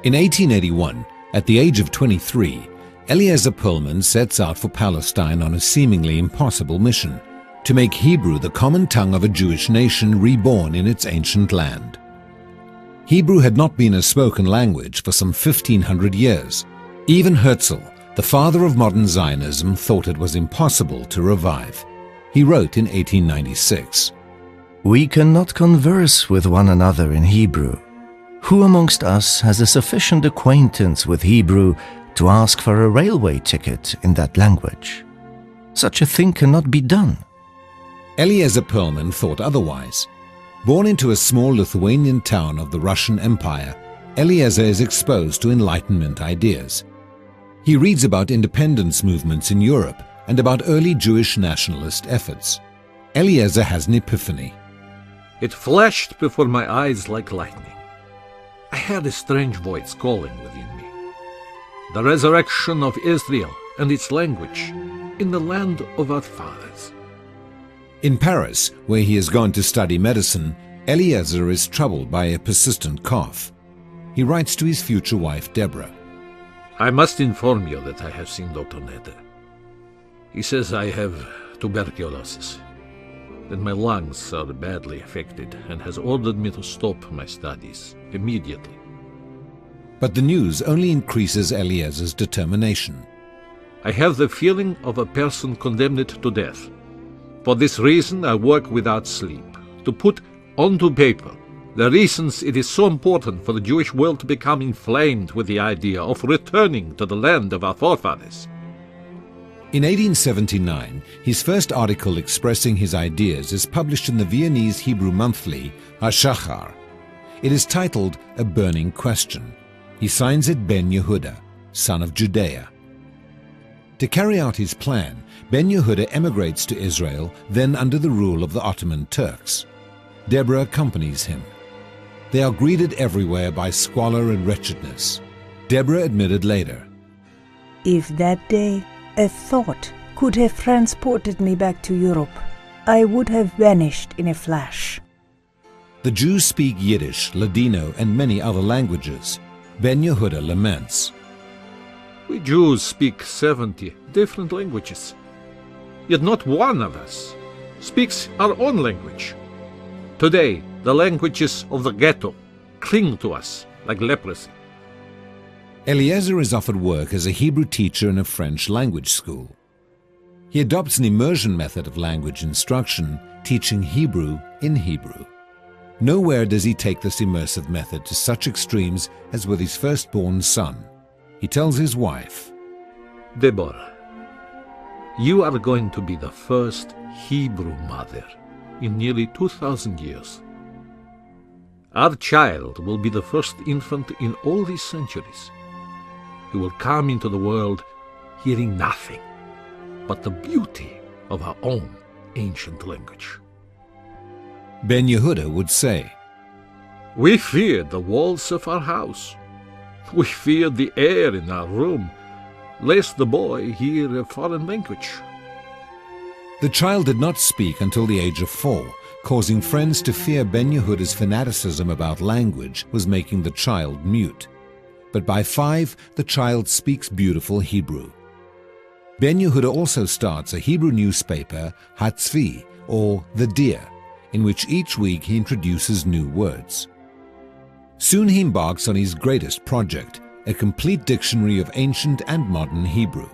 In 1881, at the age of 23, Eliezer Perlman sets out for Palestine on a seemingly impossible mission, to make Hebrew the common tongue of a Jewish nation reborn in its ancient land. Hebrew had not been a spoken language for some 1,500 years. Even Herzl, the father of modern Zionism, thought it was impossible to revive. He wrote in 1896, "We cannot converse with one another in Hebrew. Who amongst us has a sufficient acquaintance with Hebrew to ask for a railway ticket in that language? Such a thing cannot be done." Eliezer Perlman thought otherwise. Born into a small Lithuanian town of the Russian Empire, Eliezer is exposed to Enlightenment ideas. He reads about independence movements in Europe and about early Jewish nationalist efforts. Eliezer has an epiphany. It flashed before my eyes like lightning. I heard a strange voice calling within me. The resurrection of Israel and its language in the land of our fathers. In Paris, where he has gone to study medicine, Eliezer is troubled by a persistent cough. He writes to his future wife, Deborah. I must inform you that I have seen Dr. Neder. He says I have tuberculosis, that my lungs are badly affected, and has ordered me to stop my studies immediately. But the news only increases Eliezer's determination. I have the feeling of a person condemned to death. For this reason, I work without sleep, to put onto paper the reasons it is so important for the Jewish world to become inflamed with the idea of returning to the land of our forefathers. In 1879, his first article expressing his ideas is published in the Viennese Hebrew monthly, HaShachar. It is titled A Burning Question. He signs it Ben-Yehuda, son of Judea. To carry out his plan, Ben-Yehuda emigrates to Israel, then under the rule of the Ottoman Turks. Deborah accompanies him. They are greeted everywhere by squalor and wretchedness. Deborah admitted later, "If that day a thought could have transported me back to Europe, I would have vanished in a flash." The Jews speak Yiddish, Ladino, and many other languages. Ben-Yehuda laments, We Jews speak 70 different languages, yet not one of us speaks our own language. Today, the languages of the ghetto cling to us like leprosy. Eliezer is offered work as a Hebrew teacher in a French language school. He adopts an immersion method of language instruction, teaching Hebrew in Hebrew. Nowhere does he take this immersive method to such extremes as with his firstborn son. He tells his wife, Deborah, you are going to be the first Hebrew mother in nearly 2,000 years. Our child will be the first infant in all these centuries. He will come into the world hearing nothing but the beauty of our own ancient language. Ben-Yehuda would say, We feared the walls of our house. We feared the air in our room, lest the boy hear a foreign language. The child did not speak until the age of 4, causing friends to fear Ben-Yehuda's fanaticism about language was making the child mute. But by 5, the child speaks beautiful Hebrew. Ben-Yehuda also starts a Hebrew newspaper, Hatzvi, or The Deer, in which each week he introduces new words. Soon he embarks on his greatest project, a complete dictionary of ancient and modern Hebrew.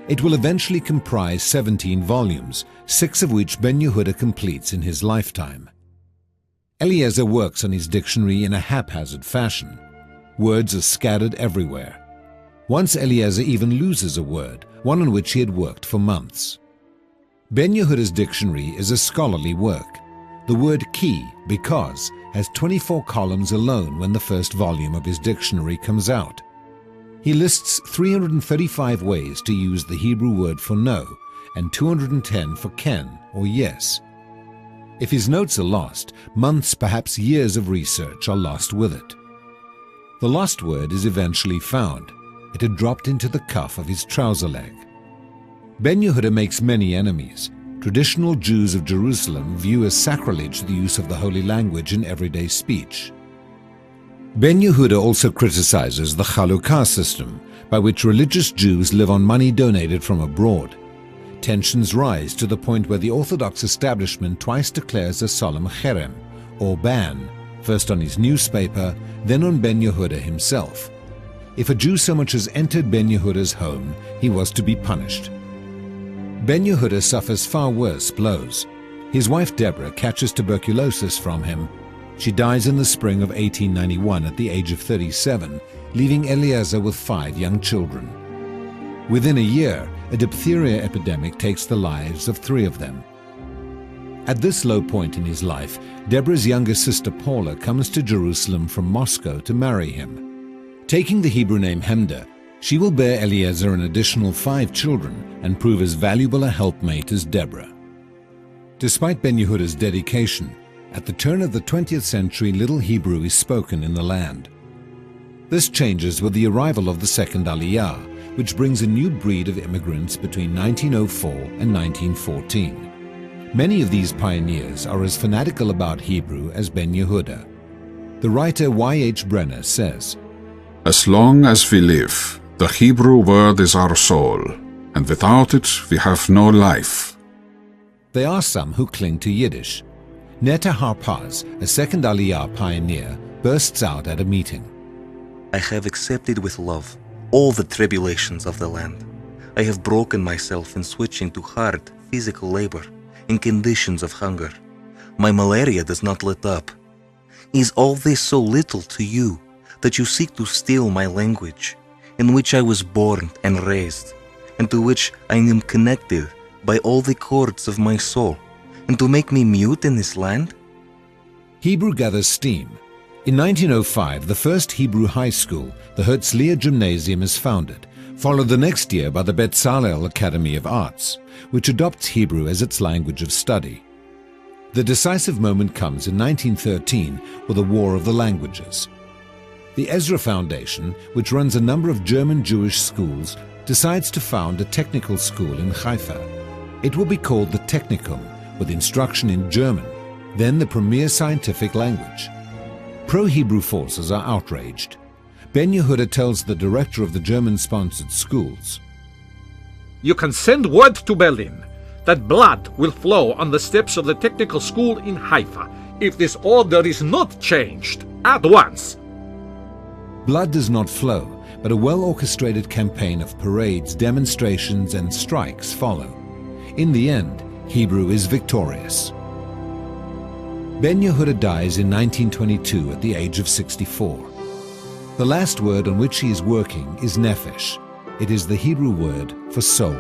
It will eventually comprise 17 volumes, 6 of which Ben-Yehuda completes in his lifetime. Eliezer works on his dictionary in a haphazard fashion. Words are scattered everywhere. Once Eliezer even loses a word, one on which he had worked for months. Ben-Yehuda's dictionary is a scholarly work. The word ki, because, has 24 columns alone when the first volume of his dictionary comes out. He lists 335 ways to use the Hebrew word for no, and 210 for ken, or yes. If his notes are lost, months, perhaps years of research are lost with it. The lost word is eventually found. It had dropped into the cuff of his trouser leg. Ben-Yehuda makes many enemies. Traditional Jews of Jerusalem view as sacrilege the use of the holy language in everyday speech. Ben-Yehuda also criticizes the Chalukah system, by which religious Jews live on money donated from abroad. Tensions rise to the point where the Orthodox establishment twice declares a solemn cherem, or ban, first on his newspaper, then on Ben-Yehuda himself. If a Jew so much as entered Ben-Yehuda's home, he was to be punished. Ben-Yehuda suffers far worse blows. His wife Deborah catches tuberculosis from him. She dies in the spring of 1891 at the age of 37, leaving Eliezer with 5 young children. Within a year, a diphtheria epidemic takes the lives of 3 of them. At this low point in his life, Deborah's younger sister Paula comes to Jerusalem from Moscow to marry him. Taking the Hebrew name Hemda, she will bear Eliezer an additional 5 children and prove as valuable a helpmate as Deborah. Despite Ben-Yehuda's dedication, at the turn of the 20th century, little Hebrew is spoken in the land. This changes with the arrival of the second Aliyah, which brings a new breed of immigrants between 1904 and 1914. Many of these pioneers are as fanatical about Hebrew as Ben-Yehuda. The writer Y.H. Brenner says, "As long as we live, the Hebrew word is our soul, and without it we have no life." There are some who cling to Yiddish. Netta Harpaz, a second Aliyah pioneer, bursts out at a meeting. "I have accepted with love all the tribulations of the land. I have broken myself in switching to hard physical labor in conditions of hunger. My malaria does not let up. Is all this so little to you that you seek to steal my language, in which I was born and raised, and to which I am connected by all the cords of my soul, and to make me mute in this land?" Hebrew gathers steam. In 1905, the first Hebrew high school, the Herzliya Gymnasium, is founded, followed the next year by the Betzalel Academy of Arts, which adopts Hebrew as its language of study. The decisive moment comes in 1913 with the War of the Languages. The Ezra Foundation, which runs a number of German Jewish schools, decides to found a technical school in Haifa. It will be called the Technikum, with instruction in German, then the premier scientific language. Pro-Hebrew forces are outraged. Ben-Yehuda tells the director of the German-sponsored schools, "You can send word to Berlin that blood will flow on the steps of the technical school in Haifa if this order is not changed at once." Blood does not flow, but a well-orchestrated campaign of parades, demonstrations, and strikes follow. In the end, Hebrew is victorious. Ben-Yehuda dies in 1922 at the age of 64. The last word on which he is working is nefesh. It is the Hebrew word for soul.